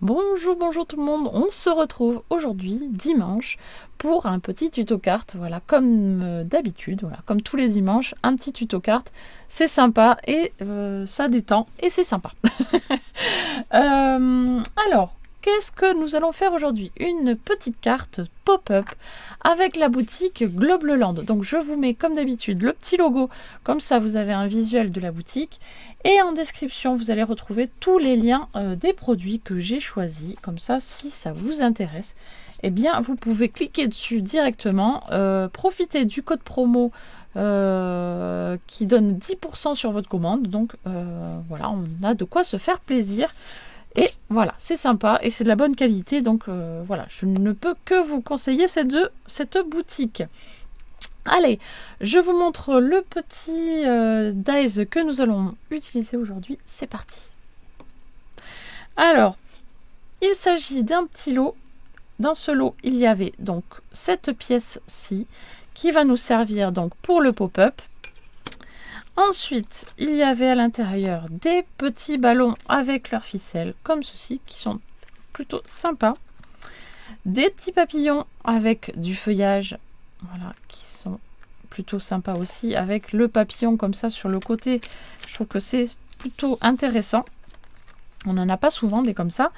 Bonjour, bonjour tout le monde, on se retrouve aujourd'hui, dimanche, pour un petit tuto carte, voilà, comme d'habitude, voilà, comme tous les dimanches, un petit tuto carte, c'est sympa et ça détend et c'est sympa. Alors, qu'est-ce que nous allons faire aujourd'hui? Une petite carte pop-up avec la boutique Globleland. Donc je vous mets comme d'habitude le petit logo, comme ça vous avez un visuel de la boutique. Et en description, vous allez retrouver tous les liens des produits que j'ai choisis. Comme ça, si ça vous intéresse, eh bien, vous pouvez cliquer dessus directement. Profitez du code promo qui donne 10% sur votre commande. Donc voilà, on a de quoi se faire plaisir. Et voilà, c'est sympa et c'est de la bonne qualité. Donc voilà, je ne peux que vous conseiller cette boutique. Allez, je vous montre le petit dies que nous allons utiliser aujourd'hui. C'est parti. Alors, il s'agit d'un petit lot. Dans ce lot, il y avait donc cette pièce-ci qui va nous servir donc pour le pop-up. Ensuite, il y avait à l'intérieur des petits ballons avec leurs ficelles, comme ceci, qui sont plutôt sympas. Des petits papillons avec du feuillage, voilà, qui sont plutôt sympas aussi, avec le papillon comme ça sur le côté. Je trouve que c'est plutôt intéressant. On n'en a pas souvent des comme ça.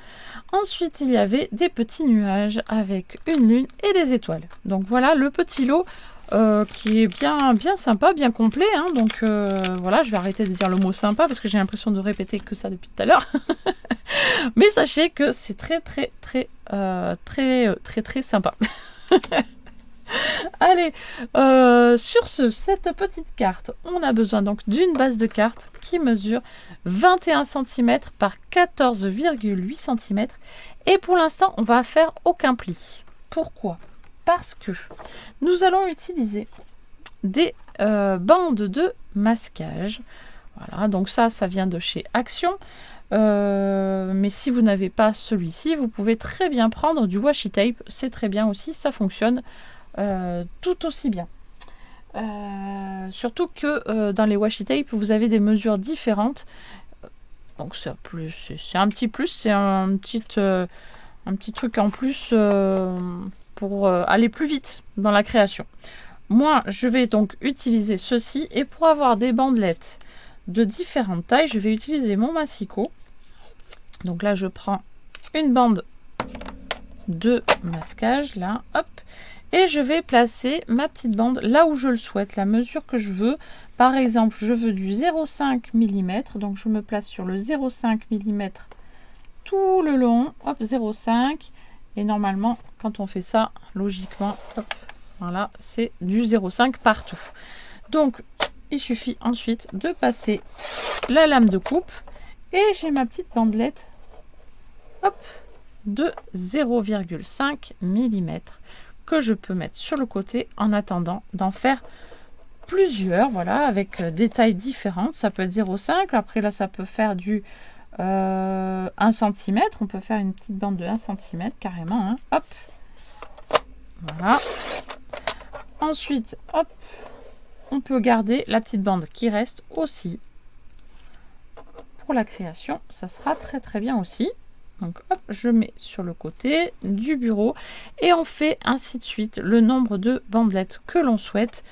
Ensuite, il y avait des petits nuages avec une lune et des étoiles. Donc voilà le petit lot qui est bien sympa, bien complet. Hein. Donc voilà, je vais arrêter de dire le mot sympa parce que j'ai l'impression de répéter que ça depuis tout à l'heure. Mais sachez que c'est très sympa. Allez, sur cette petite carte, on a besoin donc d'une base de carte qui mesure 21 cm par 14,8 cm. Et pour l'instant, on va faire aucun pli. Pourquoi? Parce que nous allons utiliser des bandes de masquage. Voilà, donc ça vient de chez Action. Mais si vous n'avez pas celui-ci, vous pouvez très bien prendre du washi tape. C'est très bien aussi, ça fonctionne tout aussi bien. Surtout que dans les washi tape, vous avez des mesures différentes. Donc c'est un petit plus, c'est un petit truc en plus pour aller plus vite dans la création. Moi, je vais donc utiliser ceci et pour avoir des bandelettes de différentes tailles, je vais utiliser mon massicot. Donc là, je prends une bande de masquage, là, hop, et je vais placer ma petite bande là où je le souhaite, la mesure que je veux. Par exemple, je veux du 0,5 mm, donc je me place sur le 0,5 mm tout le long, hop, 0,5, et normalement, quand on fait ça, logiquement, hop, voilà, c'est du 0,5 partout. Donc, il suffit ensuite de passer la lame de coupe, et j'ai ma petite bandelette, hop, de 0,5 mm que je peux mettre sur le côté en attendant d'en faire plusieurs, voilà, avec des tailles différentes. Ça peut être 0,5, après là ça peut faire du 1 cm, on peut faire une petite bande de 1 cm carrément, hein. Hop, voilà. Ensuite, hop, on peut garder la petite bande qui reste aussi pour la création, ça sera très bien aussi. Donc hop, je mets sur le côté du bureau et on fait ainsi de suite le nombre de bandelettes que l'on souhaite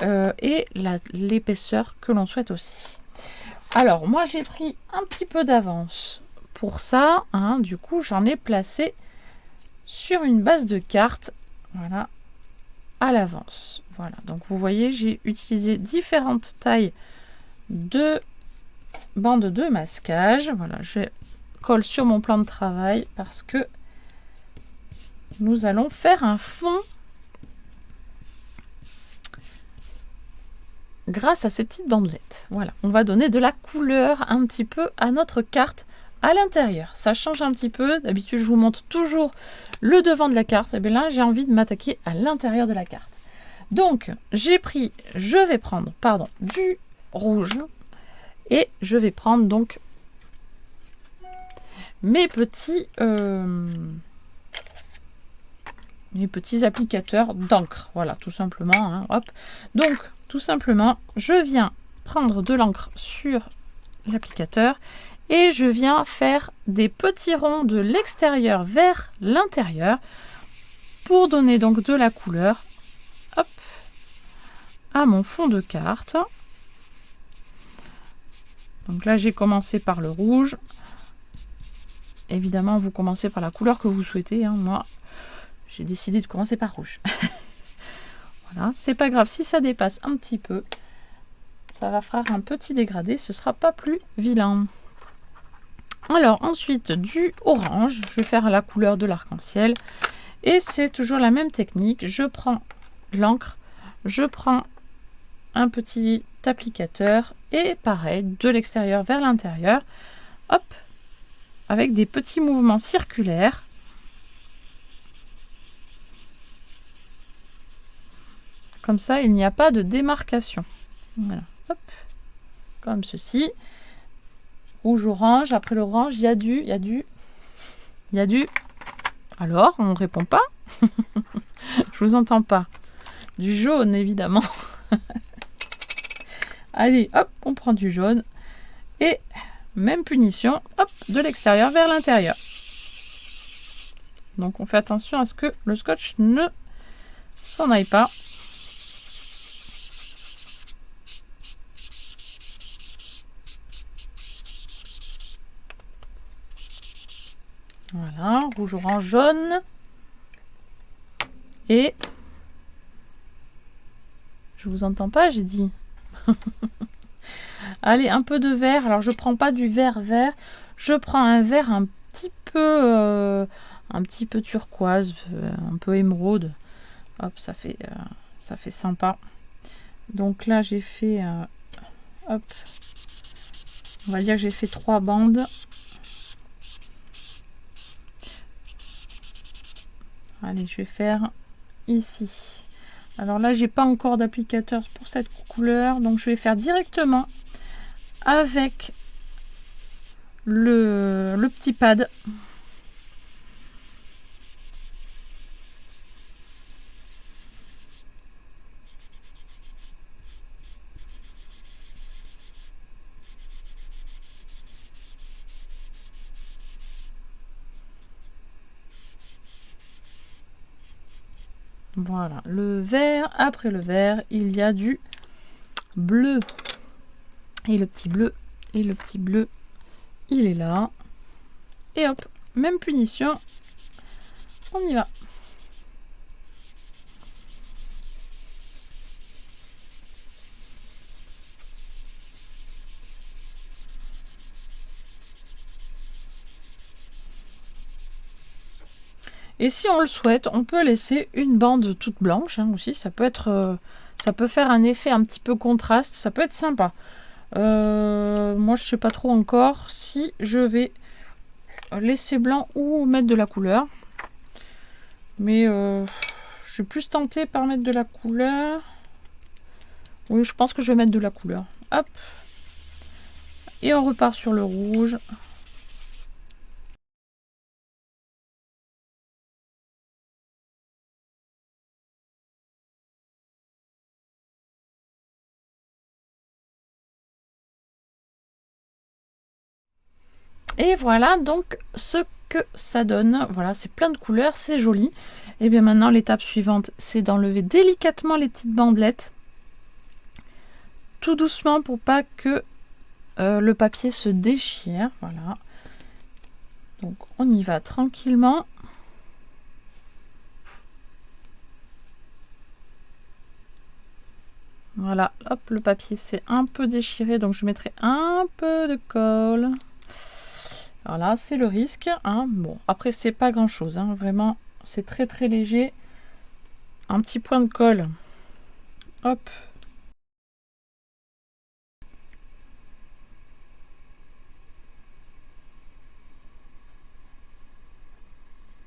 et l'épaisseur que l'on souhaite aussi. Alors moi j'ai pris un petit peu d'avance pour ça, hein, du coup j'en ai placé sur une base de carte, voilà, à l'avance. Voilà, donc vous voyez, j'ai utilisé différentes tailles de bandes de masquage. Voilà, je colle sur mon plan de travail parce que nous allons faire un fond grâce à ces petites bandelettes. Voilà, on va donner de la couleur un petit peu à notre carte à l'intérieur. Ça change un petit peu. D'habitude, je vous montre toujours le devant de la carte. Et bien là, j'ai envie de m'attaquer à l'intérieur de la carte. Donc, je vais prendre du rouge et je vais prendre donc mes petits applicateurs d'encre, voilà, tout simplement, hein, hop. Donc tout simplement, je viens prendre de l'encre sur l'applicateur Et je viens faire des petits ronds de l'extérieur vers l'intérieur pour donner donc de la couleur, hop, à mon fond de carte. Donc là, j'ai commencé par le rouge. Évidemment, vous commencez par la couleur que vous souhaitez. Moi, j'ai décidé de commencer par rouge. Voilà, c'est pas grave si ça dépasse un petit peu. Ça va faire un petit dégradé, ce sera pas plus vilain. Alors ensuite du orange, je vais faire la couleur de l'arc-en-ciel. Et c'est toujours la même technique. Je prends l'encre, je prends un petit applicateur et pareil, de l'extérieur vers l'intérieur. Hop, avec des petits mouvements circulaires. Comme ça, il n'y a pas de démarcation. Voilà, hop, comme ceci. Rouge-orange, après l'orange, il y a du... Alors, on ne répond pas. Je vous entends pas. Du jaune, évidemment. Allez, hop, on prend du jaune. Et même punition, hop, de l'extérieur vers l'intérieur. Donc on fait attention à ce que le scotch ne s'en aille pas. Voilà, rouge, orange, jaune. Et... Je vous entends pas, j'ai dit. Allez, un peu de vert. Alors, je prends pas du vert vert. Je prends un vert un petit peu turquoise, un peu émeraude. Hop, ça fait sympa. Donc là, j'ai fait... hop. On va dire que j'ai fait 3 bandes. Allez, je vais faire ici. Alors là, j'ai pas encore d'applicateur pour cette couleur, donc je vais faire directement avec le petit pad. Voilà, le vert, après le vert, il y a du bleu. Et le petit bleu, il est là. Et hop, même punition, on y va. Et si on le souhaite, on peut laisser une bande toute blanche aussi. Ça peut faire un effet un petit peu contraste. Ça peut être sympa. Moi, je sais pas trop encore si je vais laisser blanc ou mettre de la couleur. Mais je suis plus tentée par mettre de la couleur. Oui, je pense que je vais mettre de la couleur. Hop. Et on repart sur le rouge. Et voilà donc ce que ça donne. Voilà, c'est plein de couleurs, c'est joli. Et bien maintenant, l'étape suivante, c'est d'enlever délicatement les petites bandelettes. Tout doucement pour pas que le papier se déchire. Voilà. Donc on y va tranquillement. Voilà, hop, le papier s'est un peu déchiré, donc je mettrai un peu de colle. Voilà, c'est le risque. Bon, après, c'est pas grand chose. Vraiment, c'est très très léger. Un petit point de colle. Hop.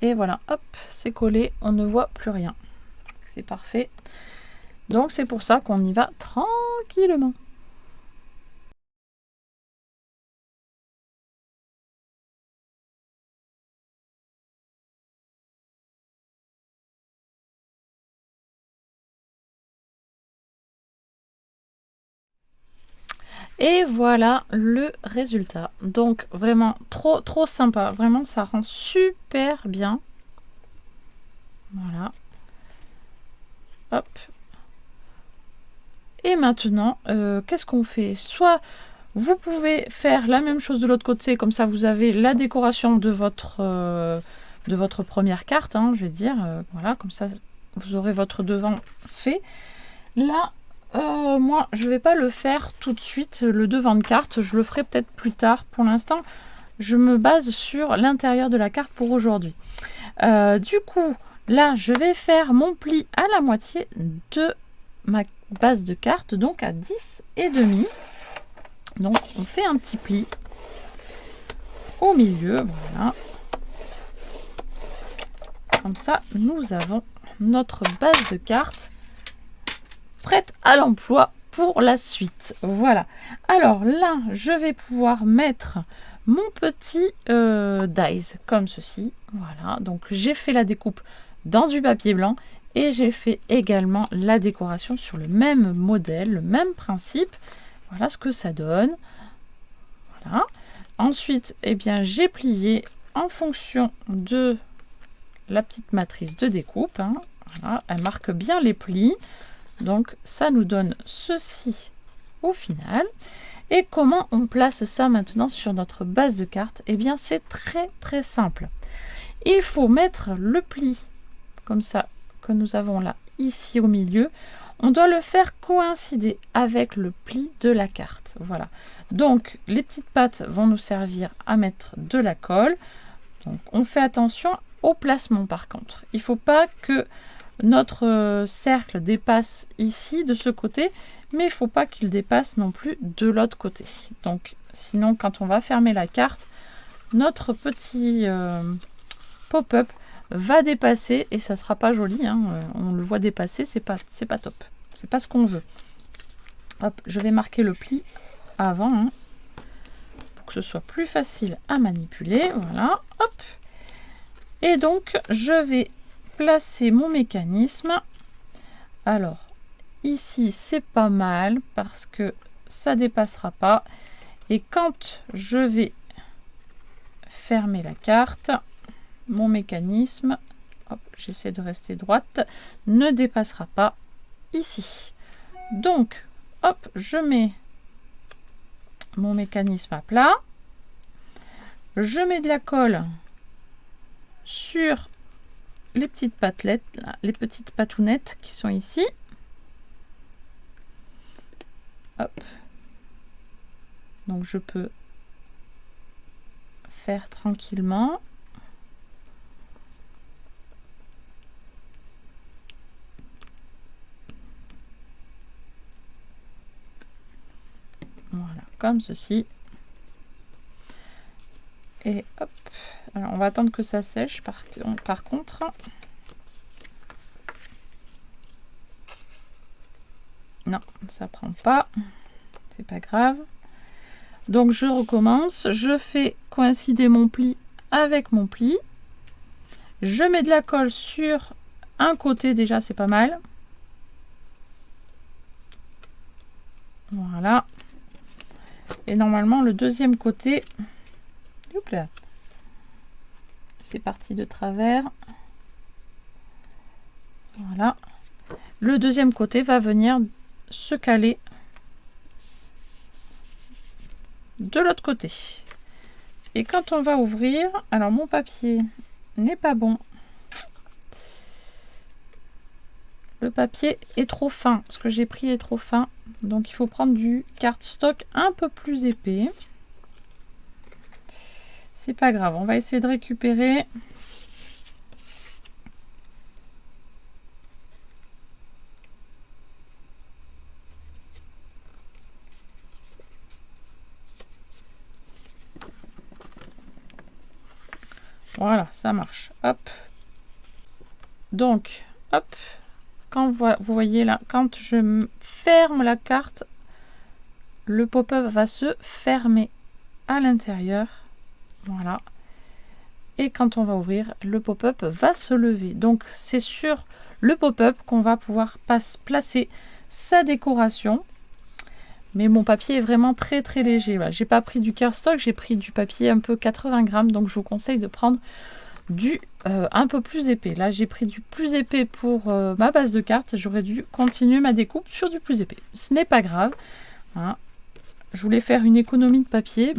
Et voilà, hop, c'est collé. On ne voit plus rien. C'est parfait. Donc, c'est pour ça qu'on y va tranquillement. Et voilà le résultat. Donc vraiment trop sympa. Vraiment, ça rend super bien. Voilà. Hop. Et maintenant, qu'est-ce qu'on fait? Soit vous pouvez faire la même chose de l'autre côté, comme ça vous avez la décoration de votre première carte, hein, je vais dire. Voilà, comme ça vous aurez votre devant fait. Là, moi, je ne vais pas le faire tout de suite, le devant de carte. Je le ferai peut-être plus tard. Pour l'instant, je me base sur l'intérieur de la carte pour aujourd'hui. Du coup, là, je vais faire mon pli à la moitié de ma base de carte, donc à 10,5. Donc, on fait un petit pli au milieu. Voilà. Comme ça, nous avons notre base de carte prête à l'emploi pour la suite. Voilà. Alors là, je vais pouvoir mettre mon petit dies comme ceci. Voilà. Donc j'ai fait la découpe dans du papier blanc et j'ai fait également la décoration sur le même modèle, le même principe. Voilà ce que ça donne. Voilà. Ensuite, eh bien, j'ai plié en fonction de la petite matrice de découpe. Hein. Voilà. Elle marque bien les plis. Donc, ça nous donne ceci au final. Et comment on place ça maintenant sur notre base de carte? Eh bien, c'est très simple. Il faut mettre le pli, comme ça, que nous avons là, ici au milieu. On doit le faire coïncider avec le pli de la carte. Voilà. Donc, les petites pattes vont nous servir à mettre de la colle. Donc, on fait attention au placement par contre. Il ne faut pas que notre cercle dépasse ici de ce côté, mais il ne faut pas qu'il dépasse non plus de l'autre côté. Donc sinon, quand on va fermer la carte, notre petit pop-up va dépasser et ça ne sera pas joli. Hein. On le voit dépasser, c'est pas top. C'est pas ce qu'on veut. Hop, je vais marquer le pli avant hein, pour que ce soit plus facile à manipuler. Voilà, hop. Et donc, je vais placer mon mécanisme. Alors, ici, c'est pas mal parce que ça dépassera pas. Et quand je vais fermer la carte, mon mécanisme, j'essaie de rester droite, ne dépassera pas ici. Donc, hop, je mets mon mécanisme à plat. Je mets de la colle sur les petites patelettes, là, les petites patounettes qui sont ici. Hop. Donc je peux faire tranquillement. Voilà, comme ceci. Et hop. Alors, on va attendre que ça sèche par contre. Non, ça prend pas. C'est pas grave. Donc, je recommence. Je fais coïncider mon pli avec mon pli. Je mets de la colle sur un côté. Déjà, c'est pas mal. Voilà. Et normalement, le deuxième côté... Hop là. C'est parti de travers. Voilà. Le deuxième côté va venir se caler de l'autre côté. Et quand on va ouvrir, alors mon papier n'est pas bon. Le papier est trop fin. Ce que j'ai pris est trop fin. Donc il faut prendre du cardstock un peu plus épais. C'est pas grave, on va essayer de récupérer. Voilà, ça marche. Hop. Donc, hop. Quand vous voyez là, quand je ferme la carte, le pop-up va se fermer à l'intérieur. Voilà. Et quand on va ouvrir, le pop-up va se lever. Donc, c'est sur le pop-up qu'on va pouvoir placer sa décoration. Mais mon papier est vraiment très très léger. Voilà. J'ai pas pris du cardstock, j'ai pris du papier un peu 80 grammes. Donc je vous conseille de prendre du un peu plus épais. Là j'ai pris du plus épais pour ma base de cartes. J'aurais dû continuer ma découpe sur du plus épais. Ce n'est pas grave. Hein. Je voulais faire une économie de papier.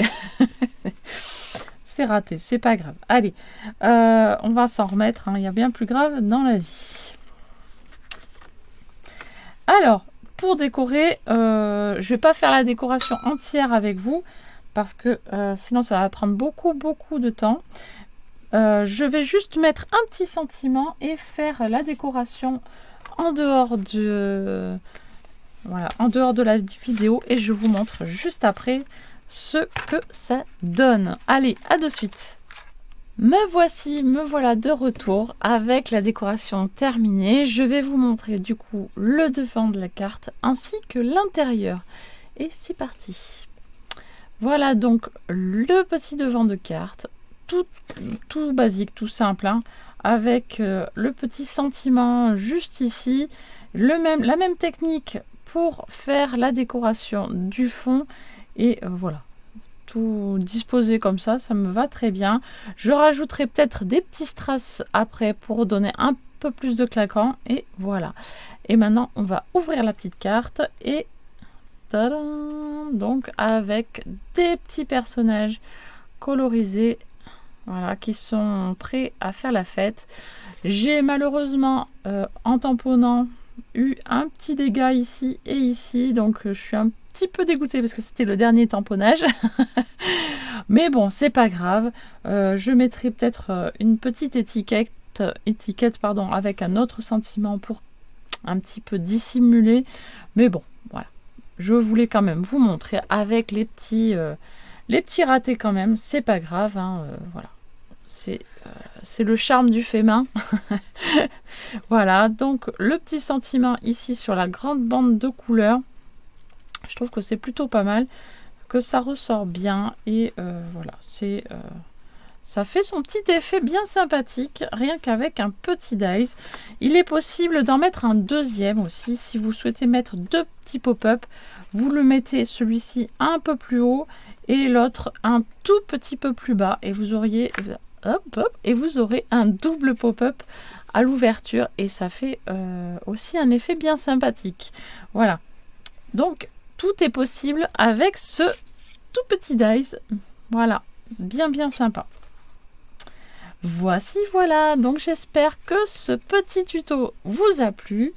C'est raté, c'est pas grave. Allez, on va s'en remettre. Hein. Il y a bien plus grave dans la vie. Alors, pour décorer, je vais pas faire la décoration entière avec vous parce que sinon ça va prendre beaucoup de temps. Je vais juste mettre un petit sentiment et faire la décoration en dehors de voilà, en dehors de la vidéo et je vous montre juste après ce que ça donne. Allez, à de suite. Me voilà de retour avec la décoration terminée. Je vais vous montrer du coup le devant de la carte ainsi que l'intérieur. Et c'est parti. Voilà donc le petit devant de carte, tout basique, tout simple, hein, avec le petit sentiment juste ici, la même technique pour faire la décoration du fond et voilà. Tout disposé comme ça me va très bien. Je rajouterai peut-être des petits strass après pour donner un peu plus de claquant et voilà. Et maintenant on va ouvrir la petite carte et tadam, donc avec des petits personnages colorisés, voilà, qui sont prêts à faire la fête. J'ai malheureusement en tamponnant eu un petit dégât ici et ici, donc je suis un petit peu dégoûtée parce que c'était le dernier tamponnage. Mais bon, c'est pas grave. Je mettrai peut-être une petite étiquette pardon, avec un autre sentiment pour un petit peu dissimuler. Mais bon, voilà. Je voulais quand même vous montrer avec les petits ratés quand même. C'est pas grave, hein, voilà. C'est le charme du fait main. Voilà, donc le petit sentiment ici sur la grande bande de couleurs. Je trouve que c'est plutôt pas mal, que ça ressort bien et voilà, ça fait son petit effet bien sympathique, rien qu'avec un petit dies. Il est possible d'en mettre un deuxième aussi, si vous souhaitez mettre deux petits pop-up, vous le mettez celui-ci un peu plus haut et l'autre un tout petit peu plus bas et vous auriez vous aurez un double pop-up à l'ouverture et ça fait aussi un effet bien sympathique. Voilà, donc tout est possible avec ce tout petit dies. Voilà, bien sympa. Voilà, donc j'espère que ce petit tuto vous a plu.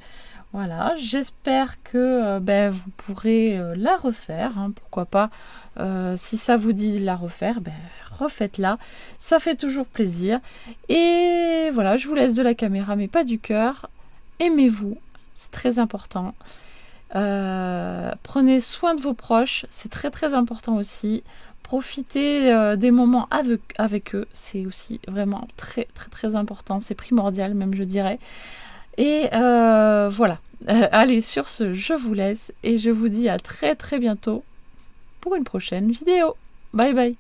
Voilà, j'espère que vous pourrez la refaire, hein, pourquoi pas. Si ça vous dit de la refaire, refaites-la, ça fait toujours plaisir. Et voilà, je vous laisse de la caméra, mais pas du cœur. Aimez-vous, c'est très important. Prenez soin de vos proches, c'est très important aussi. Profitez des moments avec eux, c'est aussi vraiment très important, c'est primordial même je dirais. Et voilà, allez sur ce je vous laisse et je vous dis à très bientôt pour une prochaine vidéo. Bye bye.